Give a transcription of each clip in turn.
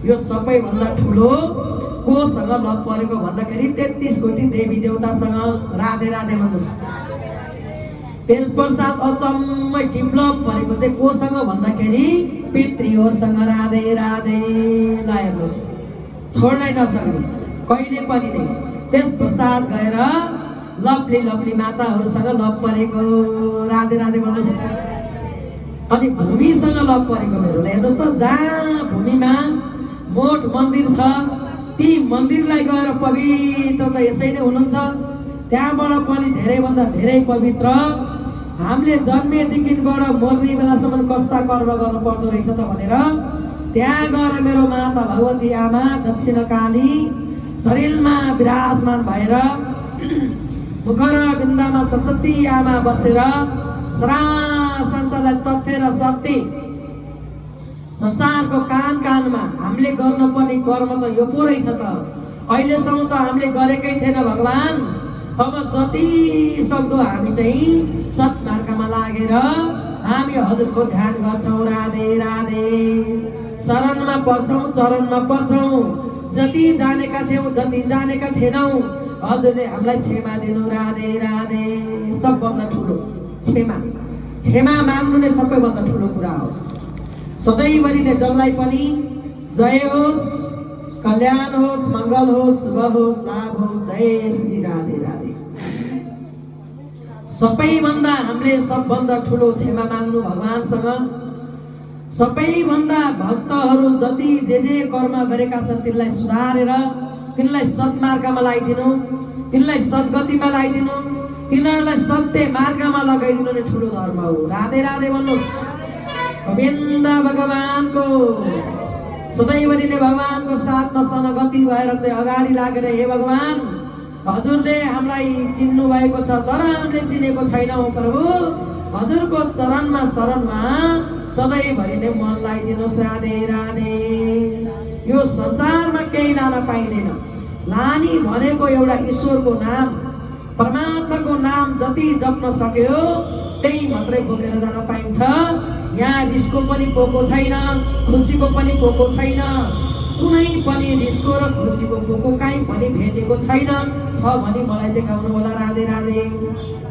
यो सबैभन्दा ठुलो कोसँग लप परेको भन्दाखेरि 33 कोटी देवी देवतासँग राधे राधे भन्नुहोस्। त्यस पश्चात अचम्मै डेभलप परेको चाहिँ कोसँग भन्दाखेरि पितृहरूसँग राधे राधे। ल हेर्नुहोस्, छोड्नै नसक्ने कहिले पनि नै। त्यस पश्चात गएर लभली लभली माताहरूसँग लप परेको राधे राधे भन्नुहोस्। अनि भूमिसँग लप परेको मेरो हेर्नुहोस् त, जहाँ भूमिमा मोठ मन्दिर छ ती मन्दिरलाई गएर पवित्र त यसै नै हुनुहुन्छ। त्यहाँबाट पनि धेरैभन्दा धेरै पवित्र हामीले जन्मेदेखिबाट मर्ने बेलासम्म कस्ता कर्म गर्नु पर्दो रहेछ त भनेर त्यहाँ गएर मेरो माता भगवती आमा दक्षिणकाली शरीरमा विराजमान भएर मुख र बिन्दामा सरस्वती आमा बसेर सारा संसारलाई तथ्य र सत्य संसारको कान कानमा हामीले गर्नुपर्ने कर्म त यो पो रहेछ त। अहिलेसम्म त हामीले गरेकै थिएन भगवान। अब जति सक्दो हामी चाहिँ सत्मार्गमा लागेर हामी हजुरको ध्यान गर्छौँ राधे राधे। शरणमा पर्छौँ, चरणमा पर्छौँ। जति जानेका थियौँ जति जानेका थिएनौँ हजुरले हामीलाई क्षमा दिनु राधे राधे। सबभन्दा ठुलो क्षमा, क्षमा माग्नु नै सबैभन्दा ठुलो कुरा हो। सधैँभरि नै जसलाई पनि जय होस्, कल्याण होस्, मङ्गल होस्, शुभ होस्, लाभ होस्, जय श्री राधे राधे। सबैभन्दा हामीले सबभन्दा ठुलो क्षमा माग्नु भगवानसँग। सबैभन्दा भक्तहरू जति जे कर्म गरेका छन् तिनलाई सुधारेर तिनलाई सत्मार्गमा लगाइदिनु, तिनलाई सद्गतिमा लगाइदिनु, तिनीहरूलाई सत्य मार्गमा लगाइदिनु नै ठुलो धर्म हो। राधे राधे भन्नुहोस्। गोविन्द भगवानको सधैँभरि नै भगवानको साथमा सनगति भएर चाहिँ अगाडि लागेर हे भगवान हजुरले हामीलाई चिन्नु भएको छ तर हामीले चिनेको छैनौँ प्रभु। हजुरको चरणमा शरणमा सधैँभरि नै मन लगाइदिनुहोस् राधे राधे। यो संसारमा केही लान पाइँदैन। लानी भनेको एउटा ईश्वरको नाम, परमात्माको नाम जति जप्न सक्यो त्यही मात्रै बोकेर जान पाइन्छ। यहाँ रिसको पनि पोको छैन, खुसीको पनि पोको छैन। कुनै पनि रिसको र खुसीको पोको काहीँ पनि भेटेको छैन। छ भने मलाई देखाउनु होला राधे राधे।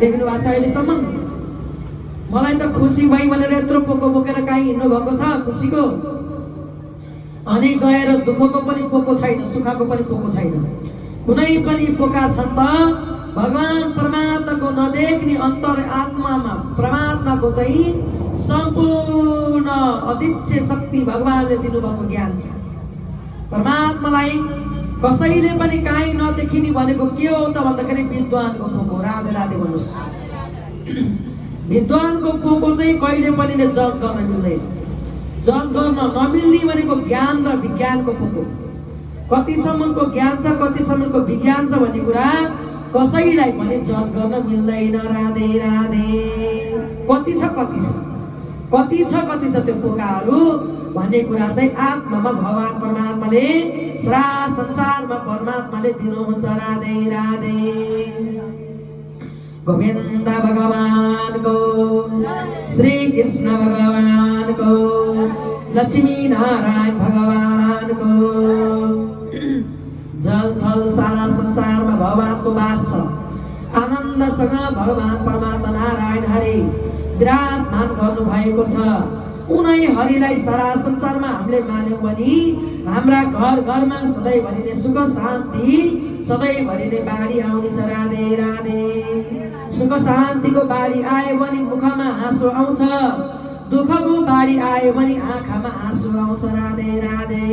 देख्नु भएको छ अहिलेसम्म? मलाई त खुसी भई भनेर यत्रो पोको बोकेर काहीँ हिँड्नु भएको छ खुसीको। अनि गएर दुःखको पनि पोको छैन, सुखको पनि पोको छैन। कुनै पनि पोका छन् त भगवान परमात्माको नदेख्ने अन्तर आत्मामा परमात्माको चाहिँ सम्पूर्ण अदिच्य शक्ति भगवानले दिनुभएको ज्ञान छ। परमात्मालाई कसैले पनि काहीँ नदेखिने भनेको के हो त भन्दाखेरि विद्वानको पोको। राधे राधे भन्नुहोस्। विद्वानको पोको चाहिँ कहिले पनि जज गर्न मिल्दैन। जज गर्न नमिल्ने भनेको ज्ञान र विज्ञानको पोको। कतिसम्मको ज्ञान छ कतिसम्मको विज्ञान छ भन्ने कुरा कसैलाई पनि जज गर्न मिल्दैन। राधे राधे। कति छ कति छ कति छ कति छ त्यो पोकाहरू भन्ने कुरा चाहिँ आत्मामा भगवान परमात्माले सारा संसारमा परमात्माले दिनुहुन्छ। राधे राधे। गोविन्द भगवानको, श्री कृष्ण भगवानको, लक्ष्मी नारायण भगवानको जल थल सारा संसारमा भगवानको वास छ। आनन्दसँग भगवान परमात्मा नारायण हरि विराजमान गर्नु भएको छ। उनै हरिलाई सारा संसारमा हामीले मान्यौँ भने हाम्रा घर घरमा सधैँभरि नै सुख शान्ति सधैँभरि नै बाढी आउने छ। राधे राधे। सुख शान्तिको बाढी आयो भने मुखमा हाँसो आउँछ, दुःखको बाढी आयो भने आँखामा आँसु आउँछ। राधे राधे।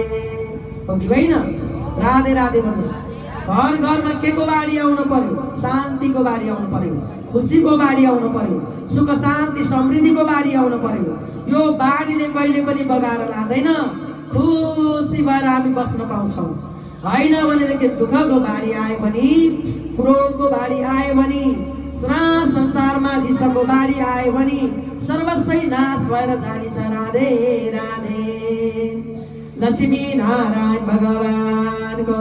हो कि होइन? राधे राधे भन्नुहोस्। घर घरमा के को बाढी आउनु पर्यो? शान्तिको बाढी आउनु पर्यो, खुसीको बाढी आउनु पर्यो, सुख शान्ति समृद्धिको बाढी आउनु पर्यो। यो बाढीले कहिले पनि बगाएर लाँदैन। खुसी भएर हामी बस्न पाउँछौँ। होइन भनेदेखि दुःखको बाढी आयो भने, क्रोधको बाढी आयो भने, सारा संसारमा रिसको बाढी आयो भने सर्वस्वै नाश भएर जानेछ। राधे राधे। लक्ष्मी नारायण भगवानको।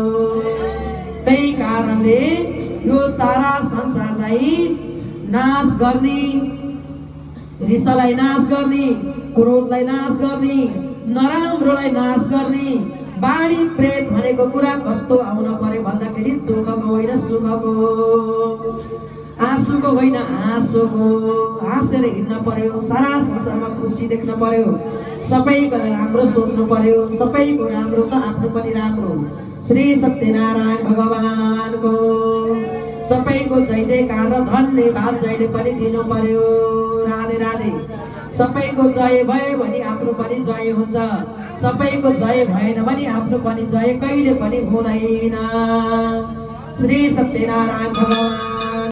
त्यही कारणले यो सारा संसारलाई नाश गर्ने, रिसलाई नाश गर्ने, क्रोधलाई नाश गर्ने, नराम्रोलाई नाश गर्ने, बाणी प्रेत भनेको कुरा कस्तो आउन पर्यो भन्दाखेरि दुःखको होइन सुखको, आँसुको होइन हाँसोको। हाँसेर हिँड्न पर्यो, सारा संसारमा खुसी देख्न पर्यो, सबैको राम्रो सोच्नु पर्यो, सबैको राम्रो त आफ्नो पनि राम्रो। श्री सत्यनारायण भगवानको सबैको जय जयकार र धन्यवाद जहिले पनि दिनु पर्यो। राधे राधे। सबैको जय भयो भने आफ्नो पनि जय हुन्छ, सबैको जय भएन भने आफ्नो पनि जय कहिले पनि हुँदैन। श्री सत्यनारायण भगवान